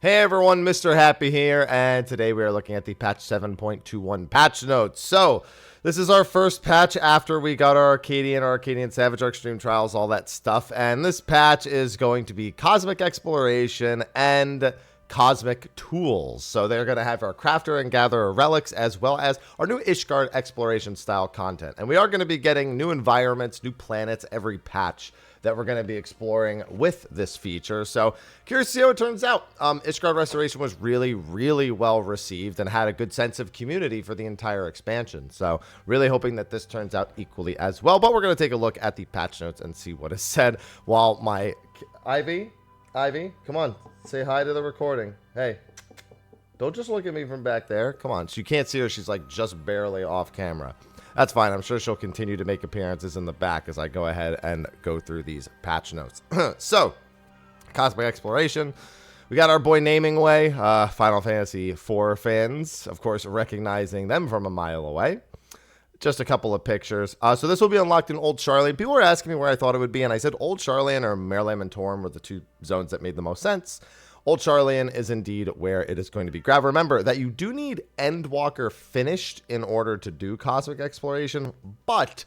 Hey everyone, Mr. Happy here, and today we are looking at the patch 7.21 patch notes. So, this is our first patch after we got our Arcadian Savage, our Extreme Trials, all that stuff. And this patch is going to be Cosmic Exploration and Cosmic Tools. So they're going to have our Crafter and Gatherer relics, as well as our new Ishgard exploration style content. And we are going to be getting new environments, new planets every patch that we're going to be exploring with this feature. So curious to see how it turns out. Ishgard Restoration was really well received and had a good sense of community for the entire expansion. So really hoping that this turns out equally as well. But we're going to take a look at the patch notes and see what is said while my Ivy, come on, say hi to the recording. Hey, don't just look at me from back there. Come on, so you can't see her. She's like just barely off camera. That's fine. I'm sure she'll continue to make appearances in the back as I go ahead and go through these patch notes. So, Cosmic Exploration. We got our boy Naming Way, Final Fantasy IV fans, of course, recognizing them from a mile away. Just a couple of pictures. So this will be unlocked in Old Charlian. People were asking me where I thought it would be, and I said Old Charlian or Mare Lamentorum were the two zones that made the most sense. Old Charlian is indeed where it is going to be grabbed. Remember that you do need Endwalker finished in order to do Cosmic Exploration, but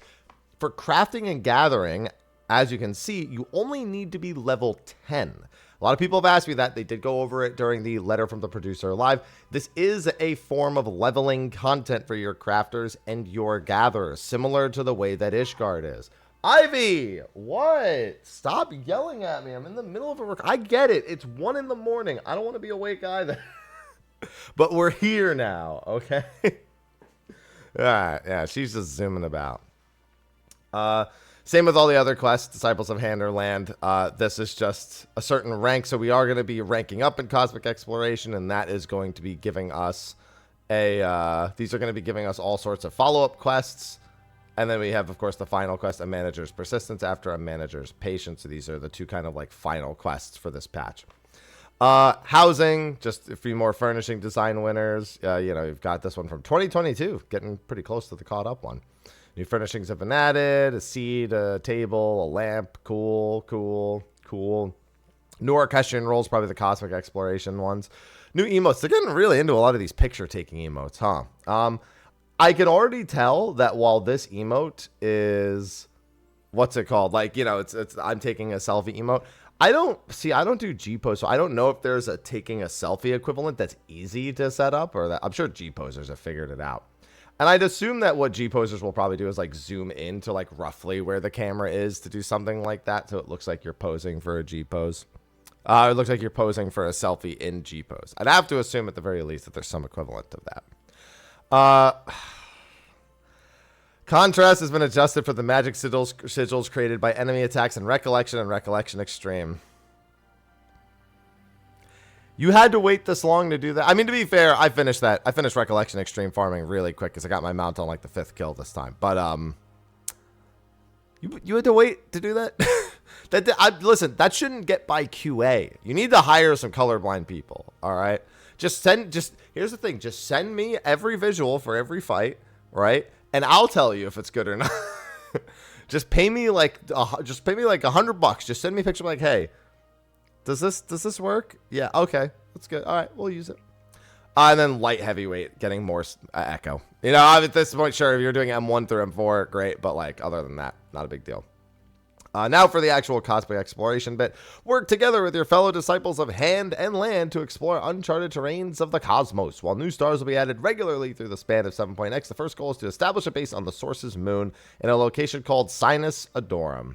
for crafting and gathering, as you can see, you only need to be level 10. A lot of people have asked me that. They did go over it during the Letter from the Producer Live. This is a form of leveling content for your crafters and your gatherers, similar to the way that Ishgard is. Ivy, what? Stop yelling at me. I'm in the middle of a work. I get it. It's 1 in the morning. I don't want to be awake either. But we're here now, okay? All right, yeah, she's just zooming about. Same with all the other quests, Disciples of Handerland. This is just a certain rank, so we are going to be ranking up in Cosmic Exploration, and that is going to be giving us these are going to be giving us all sorts of follow-up quests. And then we have, of course, the final quest, A Manager's Persistence after A Manager's Patience. So these are the two kind of like final quests for this patch. Housing, just a few more furnishing design winners. You know, you've got this one from 2022, getting pretty close to the caught up one. New furnishings have been added, a seat, a table, a lamp. Cool. New orchestrion rolls, probably the Cosmic Exploration ones. New emotes. They're getting really into a lot of these picture-taking emotes, huh? I can already tell that while this emote is, what's it called? Like, you know, it's I'm taking a selfie emote. I don't do G-pose, so I don't know if there's a taking a selfie equivalent that's easy to set up, or that I'm sure G-posers have figured it out. And I'd assume that what G-posers will probably do is like zoom in to like roughly where the camera is to do something like that, so it looks like you're posing for a G-pose. It looks like you're posing for a selfie in G-pose. I'd have to assume at the very least that there's some equivalent of that. Contrast has been adjusted for the magic sigils created by enemy attacks in Recollection and Recollection Extreme. You had to wait this long to do that? I mean, to be fair, I finished that. I finished Recollection Extreme farming really quick because I got my mount on like the 5th kill this time. But you had to wait to do that? Listen, that shouldn't get by QA. You need to hire some colorblind people. All right. Here's the thing. Just send me every visual for every fight, right? And I'll tell you if it's good or not. Just pay me like $100. Just send me a picture like, hey, does this work? Yeah, okay, that's good. All right, we'll use it. And then light heavyweight, getting more echo. You know, at this point, sure, if you're doing M1 through M4, great. But like, other than that, not a big deal. Now for the actual Cosmic Exploration bit. Work together with your fellow disciples of Hand and Land to explore uncharted terrains of the cosmos. While new stars will be added regularly through the span of 7.x, the first goal is to establish a base on the Source's moon in a location called Sinus Adorum.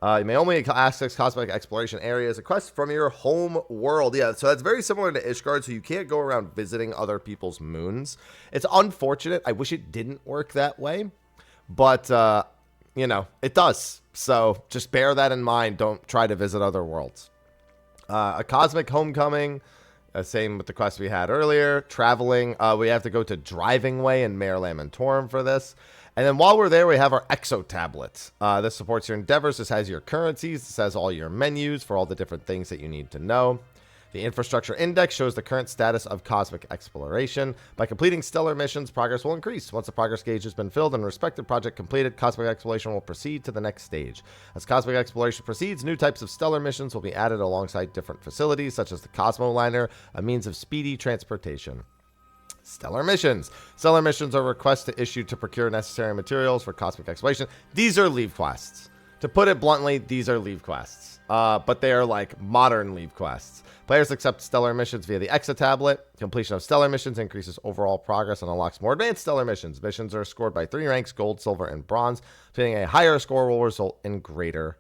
You may only access Cosmic Exploration areas, a quest from your home world. Yeah, so that's very similar to Ishgard, so you can't go around visiting other people's moons. It's unfortunate. I wish it didn't work that way, but, you know, it does. So just bear that in mind. Don't try to visit other worlds. A Cosmic Homecoming. Same with the quest we had earlier. Traveling. We have to go to Driving Way in Mare Lamentorum for this. And then while we're there, we have our Exo Tablet. This supports your endeavors. This has your currencies. This has all your menus for all the different things that you need to know. The Infrastructure Index shows the current status of cosmic exploration. By completing stellar missions, progress will increase. Once the progress gauge has been filled and a respective project completed, cosmic exploration will proceed to the next stage. As cosmic exploration proceeds, new types of stellar missions will be added alongside different facilities, such as the Cosmoliner, a means of speedy transportation. Stellar missions. Stellar missions are requests to issue to procure necessary materials for cosmic exploration. These are leave quests. To put it bluntly, these are leave quests. But they are like modern leave quests. Players accept stellar missions via the Exa tablet. Completion of stellar missions increases overall progress and unlocks more advanced stellar missions. Missions are scored by 3 ranks, gold, silver, and bronze. Obtaining a higher score will result in greater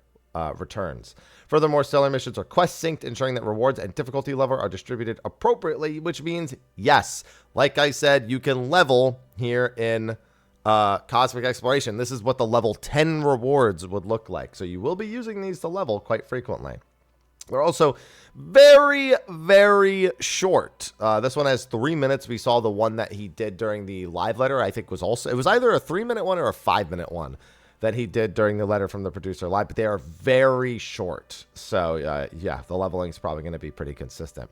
returns. Furthermore, stellar missions are quest synced, ensuring that rewards and difficulty level are distributed appropriately, which means, yes, like I said, you can level here in cosmic exploration. This is what the level 10 rewards would look like. So you will be using these to level quite frequently. They're also very, very short. This one has 3 minutes. We saw the one that he did during the live letter. I think it was either a 3-minute one or a 5-minute one that he did during the letter from the producer live, but they are very short. So yeah, the leveling is probably going to be pretty consistent.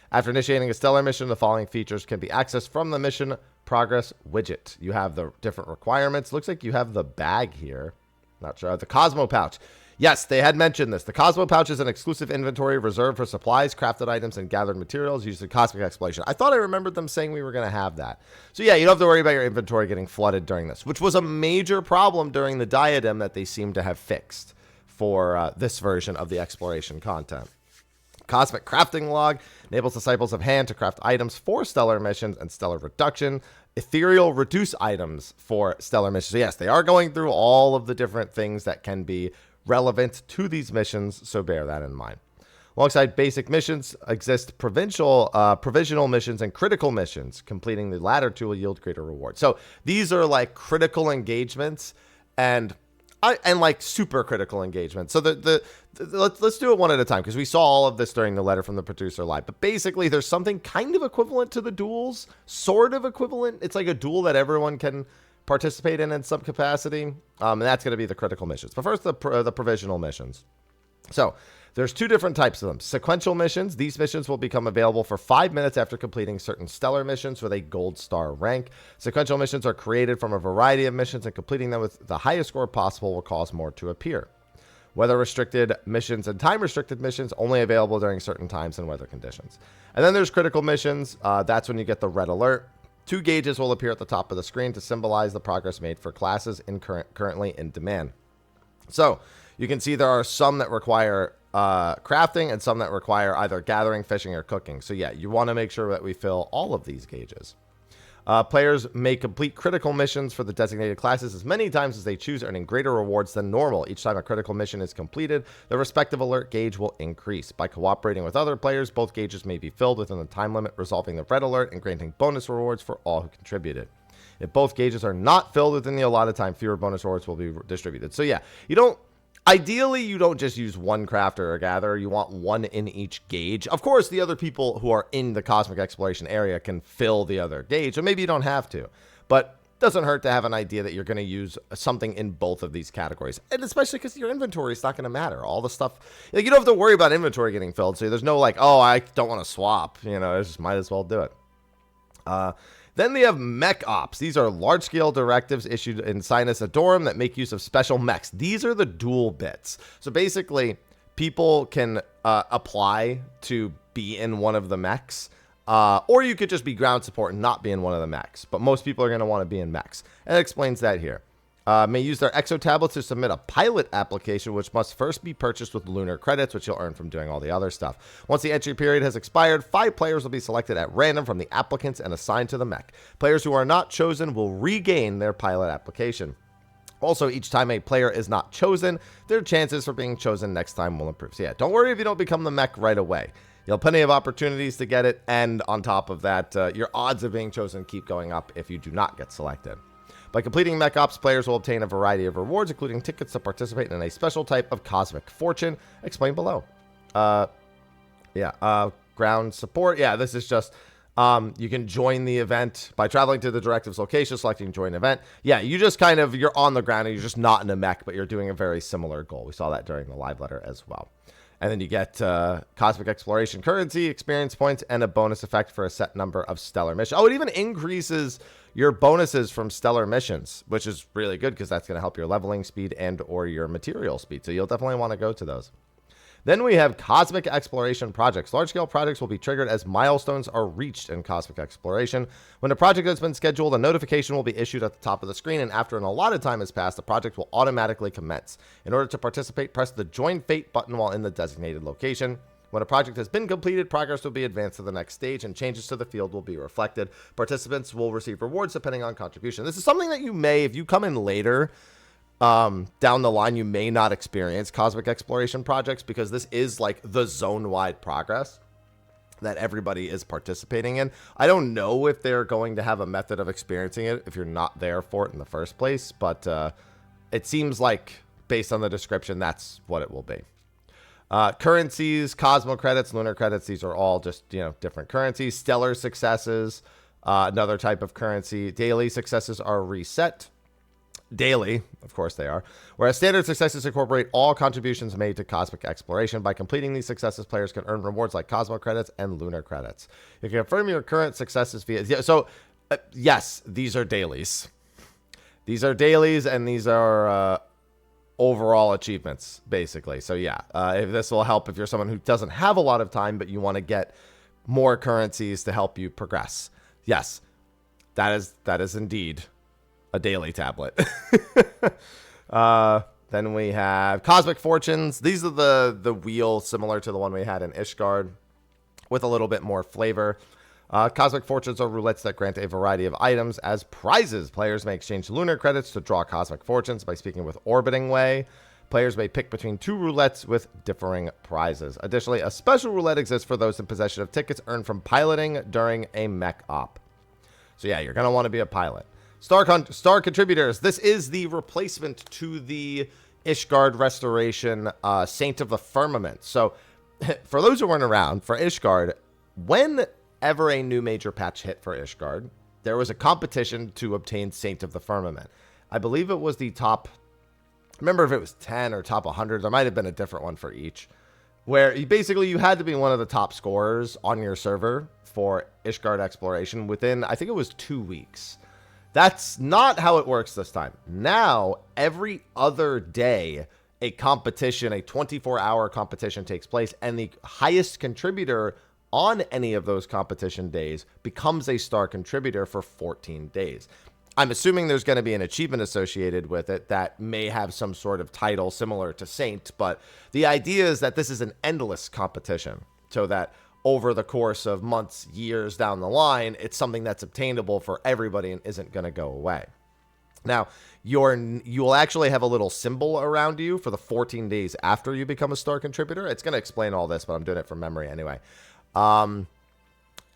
After initiating a stellar mission, the following features can be accessed from the mission progress widget. You have the different requirements. Looks like you have the bag here. Not sure. The Cosmo Pouch. Yes, they had mentioned this. The Cosmo Pouch is an exclusive inventory reserved for supplies, crafted items, and gathered materials used in cosmic exploration. I thought I remembered them saying we were going to have that. So yeah, you don't have to worry about your inventory getting flooded during this, which was a major problem during the diadem that they seem to have fixed for this version of the exploration content. Cosmic Crafting Log enables Disciples of Hand to craft items for stellar missions and stellar reduction. Ethereal reduce items for stellar missions. So yes, they are going through all of the different things that can be relevant to these missions, so bear that in mind. Alongside basic missions exist provisional missions and critical missions. Completing the latter two will yield greater rewards. So these are like critical engagements and like super critical engagements. So let's do it one at a time, because we saw all of this during the letter from the producer live. But basically, there's something kind of equivalent to the duels, sort of equivalent. It's like a duel that everyone can participate in some capacity, and that's going to be the critical missions. But first, the provisional missions. So there's 2 different types of them. Sequential missions. These missions will become available for 5 minutes after completing certain stellar missions with a gold star rank. Sequential missions are created from a variety of missions, and completing them with the highest score possible will cause more to appear. Weather restricted missions and time restricted missions only available during certain times and weather conditions. And then there's critical missions. That's when you get the red alert. 2 gauges will appear at the top of the screen to symbolize the progress made for classes currently in demand. So you can see there are some that require crafting and some that require either gathering, fishing, or cooking. So yeah, you want to make sure that we fill all of these gauges. Players may complete critical missions for the designated classes as many times as they choose, earning greater rewards than normal. Each time a critical mission is completed, the respective alert gauge will increase. By cooperating with other players, both gauges may be filled within the time limit, resolving the red alert and granting bonus rewards for all who contributed. If both gauges are not filled within the allotted time, fewer bonus rewards will be distributed. So yeah, ideally, you don't just use one crafter or gatherer. You want one in each gauge. Of course, the other people who are in the cosmic exploration area can fill the other gauge, or maybe you don't have to. But it doesn't hurt to have an idea that you're going to use something in both of these categories. And especially because your inventory is not going to matter. All the stuff, like, you don't have to worry about inventory getting filled. So there's no like, oh, I don't want to swap. You know, I just might as well do it. Then they have mech ops. These are large-scale directives issued in Sinus Adorum that make use of special mechs. These are the dual bits. So basically, people can apply to be in one of the mechs, or you could just be ground support and not be in one of the mechs. But most people are going to want to be in mechs. And it explains that here. May use their exo tablets to submit a pilot application, which must first be purchased with lunar credits, which you'll earn from doing all the other stuff. Once the entry period has expired, 5 players will be selected at random from the applicants and assigned to the mech. Players who are not chosen will regain their pilot application. Also, each time a player is not chosen, their chances for being chosen next time will improve. So yeah, don't worry if you don't become the mech right away. You'll have plenty of opportunities to get it, and on top of that, your odds of being chosen keep going up if you do not get selected. By completing Mech Ops, players will obtain a variety of rewards, including tickets to participate in a special type of Cosmic Fortune, explained below. Ground support. Yeah, this is just, you can join the event by traveling to the directives location, selecting join event. Yeah, you just kind of, you're on the ground and you're just not in a mech, but you're doing a very similar goal. We saw that during the live letter as well. And then you get Cosmic Exploration currency, experience points, and a bonus effect for a set number of stellar missions. Oh, it even increases your bonuses from stellar missions, which is really good because that's going to help your leveling speed and or your material speed. So you'll definitely want to go to those. Then we have Cosmic Exploration projects. Large-scale projects will be triggered as milestones are reached in Cosmic Exploration. When a project has been scheduled, a notification will be issued at the top of the screen, and after an allotted time has passed, the project will automatically commence. In order to participate, press the Join Fate button while in the designated location. When a project has been completed, progress will be advanced to the next stage, and changes to the field will be reflected. Participants will receive rewards depending on contribution. This is something that you may, if you come in later, down the line, you may not experience Cosmic Exploration projects because this is like the zone-wide progress that everybody is participating in. I don't know if they're going to have a method of experiencing it if you're not there for it in the first place, but it seems like, based on the description, that's what it will be. Currencies, Cosmo credits, lunar credits, these are all just, different currencies. Stellar successes, another type of currency. Daily successes are reset. Daily, of course they are. Whereas standard successes incorporate all contributions made to Cosmic Exploration. By completing these successes, players can earn rewards like Cosmo credits and lunar credits. You can confirm your current successes via... yes, these are dailies. These are dailies, and these are overall achievements, basically. So yeah, if this will help if you're someone who doesn't have a lot of time, but you want to get more currencies to help you progress. Yes, that is indeed a daily tablet. Then we have Cosmic Fortunes. These are the wheel similar to the one we had in Ishgard with a little bit more flavor. Cosmic Fortunes are roulettes that grant a variety of items as prizes. Players may exchange lunar credits to draw Cosmic Fortunes by speaking with Orbiting Way. Players may pick between two roulettes with differing prizes. Additionally, a special roulette exists for those in possession of tickets earned from piloting during a mech op. So yeah, you're going to want to be a pilot. Star contributors. This is the replacement to the Ishgard Restoration Saint of the Firmament. So for those who weren't around, for Ishgard, whenever a new major patch hit for Ishgard, there was a competition to obtain Saint of the Firmament. I believe it was the top, remember if it was 10 or top 100, there might have been a different one for each, where you had to be one of the top scorers on your server for Ishgard Exploration within, I think it was 2 weeks. That's not how it works this time. Now, every other day, a competition, a 24-hour competition takes place, and the highest contributor on any of those competition days becomes a star contributor for 14 days. I'm assuming there's going to be an achievement associated with it that may have some sort of title similar to Saint, but the idea is that this is an endless competition, so that over the course of months, years down the line, it's something that's obtainable for everybody and isn't going to go away. Now, you will actually have a little symbol around you for the 14 days after you become a star contributor. It's going to explain all this, but I'm doing it from memory anyway. And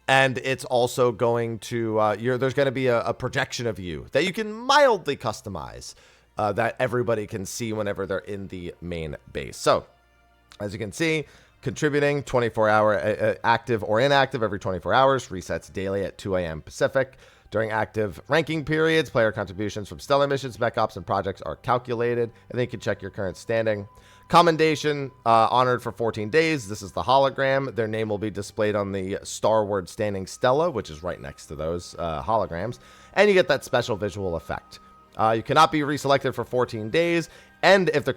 it's also going to, there's going to be a projection of you that you can mildly customize that everybody can see whenever they're in the main base. So, as you can see, contributing 24-hour active or inactive every 24 hours, resets daily at 2 a.m. Pacific. During active ranking periods, player contributions from stellar missions, mech ops, and projects are calculated, and then you can check your current standing. Commendation, honored for 14 days. This is the hologram. Their name will be displayed on the Starward Standing Stella, which is right next to those holograms, and you get that special visual effect. You cannot be reselected for 14 days, and if the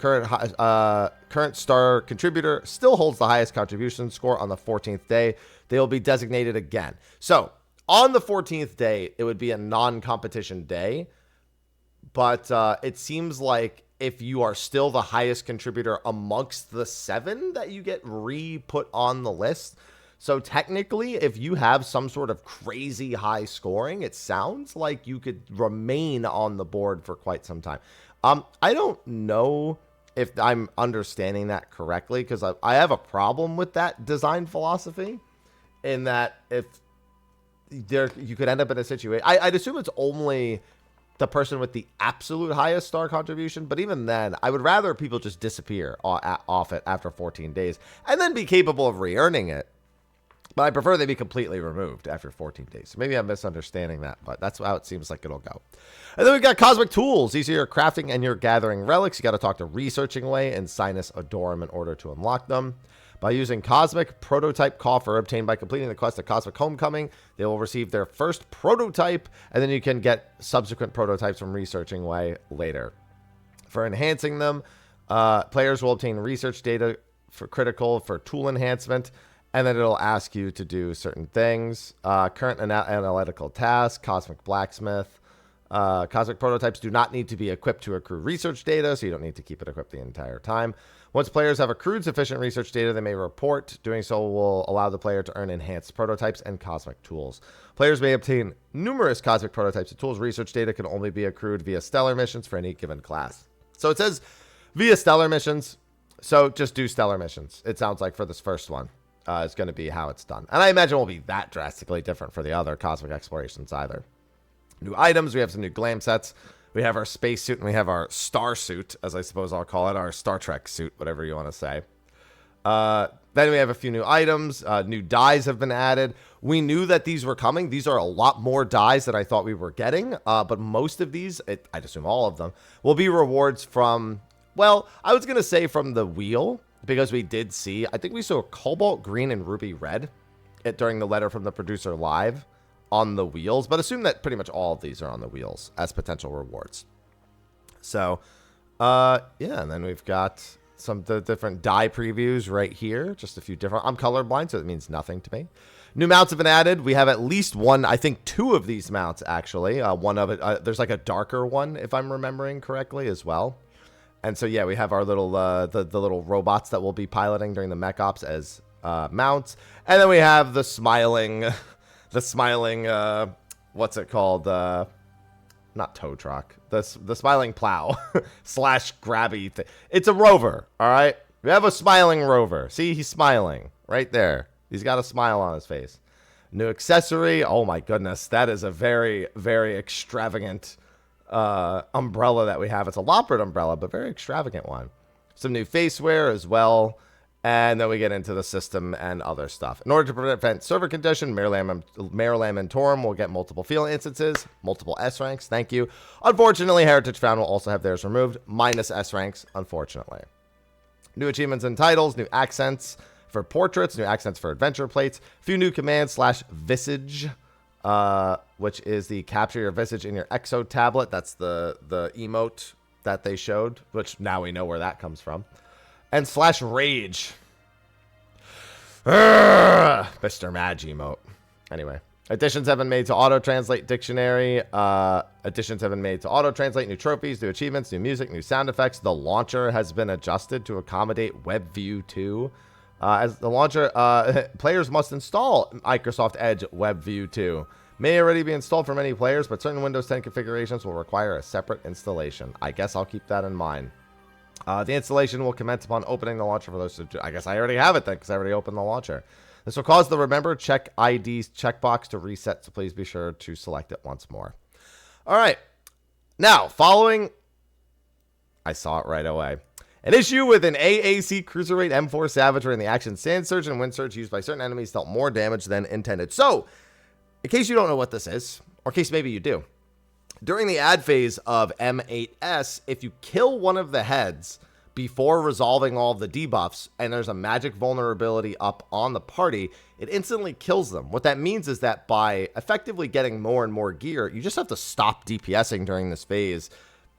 current star contributor still holds the highest contribution score on the 14th day, they will be designated again. So, on the 14th day, it would be a non-competition day, but it seems like if you are still the highest contributor amongst the 7, that you get re-put on the list. So technically, if you have some sort of crazy high scoring, it sounds like you could remain on the board for quite some time. I don't know if I'm understanding that correctly, because I have a problem with that design philosophy, in that if you could end up in a situation, I'd assume it's only the person with the absolute highest star contribution, but even then, I would rather people just disappear off it after 14 days and then be capable of re-earning it. But I prefer they be completely removed after 14 days. So maybe I'm misunderstanding that, but that's how it seems like it'll go. And then we've got Cosmic Tools. These are your crafting and your gathering relics. You got to talk to Researching Way and Sinus Adorum in order to unlock them. By using Cosmic Prototype Coffer obtained by completing the quest of Cosmic Homecoming, they will receive their first prototype, and then you can get subsequent prototypes from Researching Way later. For enhancing them, players will obtain research data for critical for tool enhancement, and then it'll ask you to do certain things. Current analytical task, Cosmic Blacksmith. Cosmic prototypes do not need to be equipped to accrue research data, so you don't need to keep it equipped the entire time. Once players have accrued sufficient research data, they may report. Doing so will allow the player to earn enhanced prototypes and cosmic tools. Players may obtain numerous cosmic prototypes and tools. Research data can only be accrued via stellar missions for any given class. So it says via stellar missions, so just do stellar missions. It sounds like for this first one. It's going to be how it's done. And I imagine it won't be that drastically different for the other cosmic explorations either. New items. We have some new glam sets. We have our space suit and we have our star suit, as I suppose I'll call it, our Star Trek suit, whatever you want to say. Then we have a few new items. New dyes have been added. We knew that these were coming. These are a lot more dyes than I thought we were getting. But most of these, I'd assume all of them, will be rewards from, well, I was going to say from the wheel, because we did see, I think we saw cobalt green and ruby red during the letter from the producer live on the wheels, but assume that pretty much all of these are on the wheels as potential rewards. So, yeah, and then we've got some of the different dye previews right here. Just a few different. I'm colorblind, so it means nothing to me. New mounts have been added. We have at least one, I think two of these mounts, actually. One of it, there's like a darker one, if I'm remembering correctly, as well. And so, yeah, we have our little, the little robots that we'll be piloting during the mech ops as mounts. And then we have the smiling... The smiling, what's it called? Not tow truck. The smiling plow slash grabby thing. It's a rover, all right? We have a smiling rover. See, he's smiling right there. He's got a smile on his face. New accessory. Oh, my goodness. That is a very, very extravagant umbrella that we have. It's a Loppert umbrella, but very extravagant one. Some new faceware as well. And then we get into the system and other stuff. In order to prevent server congestion, Meralam and Torum will get multiple field instances, multiple S ranks. Thank you. Unfortunately, Heritage Found will also have theirs removed, minus S ranks, unfortunately. New achievements and titles, new accents for portraits, new accents for adventure plates, a few new commands slash visage, which is the capture your visage in your exo tablet. That's the emote that they showed, which now we know where that comes from. And slash rage. Mr. Madge emote. Anyway. Additions have been made to auto-translate dictionary. Additions have been made to auto-translate new trophies, new achievements, new music, new sound effects. The launcher has been adjusted to accommodate WebView 2. As the launcher, players must install Microsoft Edge WebView 2. May already be installed for many players, but certain Windows 10 configurations will require a separate installation. I guess I'll keep that in mind. The installation will commence upon opening the launcher for those who... I guess I already have it then, because I already opened the launcher. This will cause the Remember Check IDs checkbox to reset, so please be sure to select it once more. All right. Now, following... I saw it right away. An issue with an AAC Cruiserweight M4 Savage wherein the action Sand Surge and Wind Surge used by certain enemies dealt more damage than intended. So, in case you don't know what this is, or in case maybe you do, during the ad phase of M8S, if you kill one of the heads before resolving all of the debuffs, and there's a magic vulnerability up on the party, it instantly kills them. What that means is that by effectively getting more and more gear, you just have to stop DPSing during this phase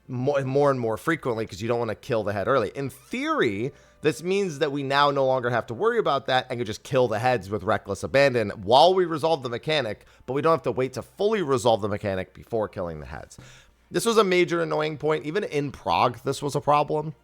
more and more frequently because you don't want to kill the head early. In theory, this means that we now no longer have to worry about that and can just kill the heads with reckless abandon while we resolve the mechanic, but we don't have to wait to fully resolve the mechanic before killing the heads. This was a major annoying point. Even in Prague, this was a problem.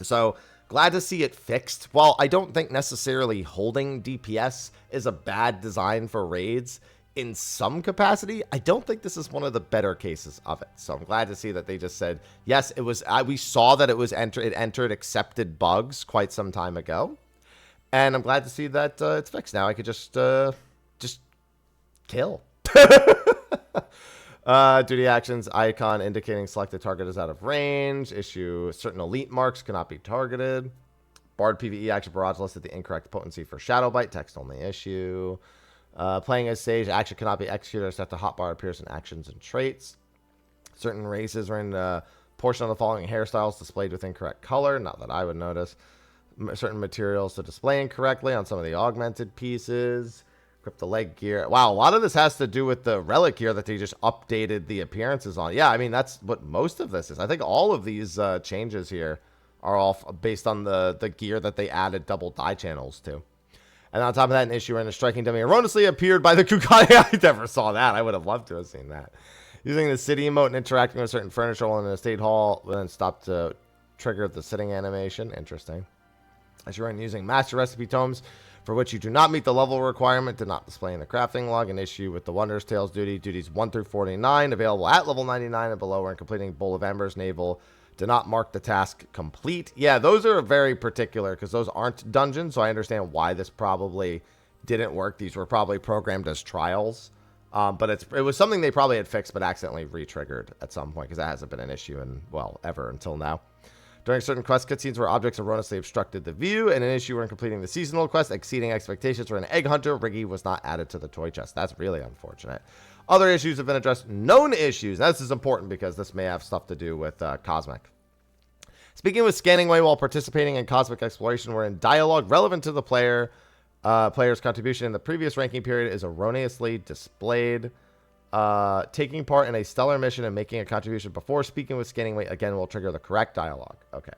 So glad to see it fixed. While I don't think necessarily holding DPS is a bad design for raids, in some capacity, I don't think this is one of the better cases of it. So I'm glad to see that they just said, yes, it was, we saw that it entered accepted bugs quite some time ago. And I'm glad to see that it's fixed. Now I could just kill. Duty actions, icon indicating selected target is out of range. Issue certain elite marks cannot be targeted. Bard PvE action barrage listed the incorrect potency for Shadow Bite. Text only issue. Playing as Sage, action cannot be executed except the hotbar appears in actions and traits. Certain races are in a portion of the following hairstyles displayed with incorrect color. Not that I would notice. Certain materials to display incorrectly on some of the augmented pieces. Equip the leg gear. Wow, a lot of this has to do with the relic gear that they just updated the appearances on. Yeah, I mean, that's what most of this is. I think all of these changes here are all based on the gear that they added double die channels to. And on top of that, an issue in a striking dummy erroneously appeared by the Kukani. I never saw that. I would have loved to have seen that. Using the city emote and interacting with certain furniture while in a state hall, then stop to trigger the sitting animation. Interesting. As you're using master recipe tomes, for which you do not meet the level requirement, did not display in the crafting log. An issue with the Wondrous Tales duty. Duties 1 through 49, available at level 99 and below, when completing Bowl of Embers Naval. Do not mark the task complete. Yeah, those are very particular because those aren't dungeons, so I understand why this probably didn't work. These were probably programmed as trials, but it was something they probably had fixed but accidentally re-triggered at some point because that hasn't been an issue in, well, ever until now. During certain quest cutscenes where objects erroneously obstructed the view, and an issue when completing the seasonal quest exceeding expectations where an egg hunter Riggy was not added to the toy chest. That's really unfortunate. Other issues have been addressed. Known issues. Now, this is important because this may have stuff to do with Cosmic. Speaking with Scanning Way while participating in Cosmic Exploration, wherein dialogue relevant to the player's contribution in the previous ranking period is erroneously displayed. Taking part in a stellar mission and making a contribution before speaking with Scanning Way again will trigger the correct dialogue. Okay.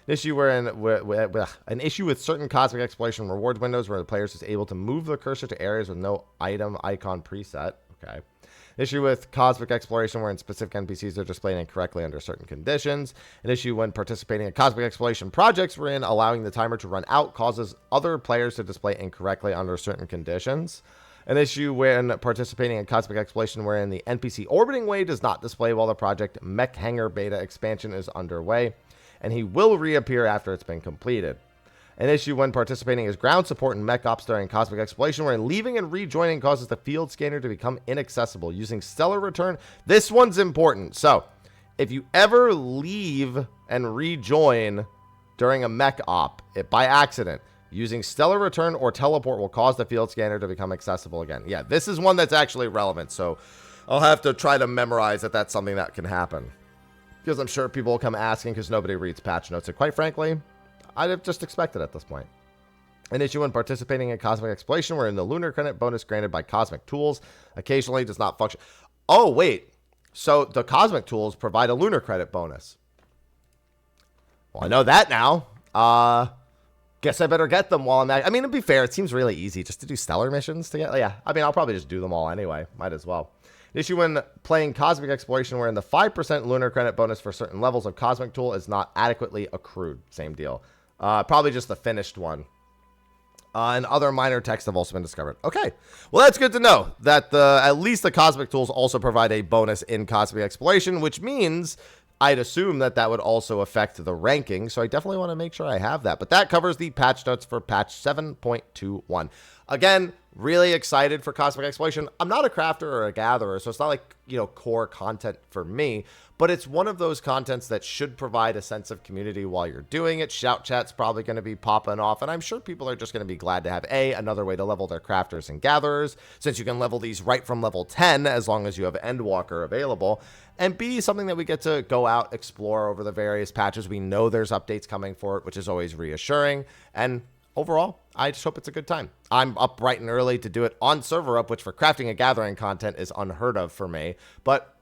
An issue an issue with certain Cosmic Exploration rewards windows where the player is able to move the cursor to areas with no item icon preset. Okay. An issue with Cosmic Exploration wherein specific NPCs are displayed incorrectly under certain conditions. An issue when participating in Cosmic Exploration projects wherein allowing the timer to run out causes other players to display incorrectly under certain conditions. An issue when participating in Cosmic Exploration wherein the NPC orbiting way does not display while the project Mech Hangar Beta expansion is underway, and he will reappear after it's been completed. An issue when participating as ground support in Mech Ops during Cosmic Exploration wherein leaving and rejoining causes the field scanner to become inaccessible. Using Stellar Return, this one's important. So, if you ever leave and rejoin during a Mech Op by accident, using Stellar Return or Teleport will cause the field scanner to become accessible again. Yeah, this is one that's actually relevant, so I'll have to try to memorize that that's something that can happen. Because I'm sure people will come asking because nobody reads patch notes, and quite frankly, I'd have just expected at this point. An issue when participating in Cosmic Exploration wherein the lunar credit bonus granted by Cosmic Tools occasionally does not function. Oh, wait. So the Cosmic Tools provide a lunar credit bonus. Well, I know that now. Guess I better get them while I'm at... I mean, to be fair, it seems really easy just to do stellar missions to get... Yeah, I mean, I'll probably just do them all anyway. Might as well. An issue when playing Cosmic Exploration wherein the 5% lunar credit bonus for certain levels of Cosmic Tool is not adequately accrued. Same deal. Probably just the finished one. And other minor texts have also been discovered. Okay. Well, that's good to know that at least the Cosmic Tools also provide a bonus in Cosmic Exploration, which means... I'd assume that would also affect the ranking, so I definitely want to make sure I have that. But that covers the patch notes for patch 7.21. Again, really excited for Cosmic Exploration. I'm not a crafter or a gatherer, so it's not like, core content for me. But it's one of those contents that should provide a sense of community while you're doing it. Shout Chat's probably going to be popping off, and I'm sure people are just going to be glad to have, A, another way to level their crafters and gatherers, since you can level these right from level 10 as long as you have Endwalker available, and B, something that we get to go out, explore over the various patches. We know there's updates coming for it, which is always reassuring, and overall, I just hope it's a good time. I'm up bright and early to do it on server up, which for crafting and gathering content is unheard of for me, but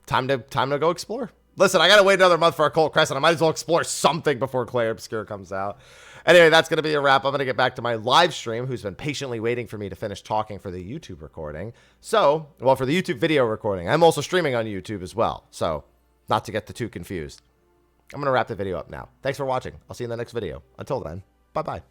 time to go explore. Listen, I gotta wait another month for Occult Crescent. I might as well explore something before Clay Obscure comes out. Anyway, that's gonna be a wrap. I'm gonna get back to my live stream, who's been patiently waiting for me to finish talking for the YouTube recording. So, well, for the YouTube video recording. I'm also streaming on YouTube as well, so not to get the two confused. I'm gonna wrap the video up now. Thanks for watching. I'll see you in the next video. Until then, bye-bye.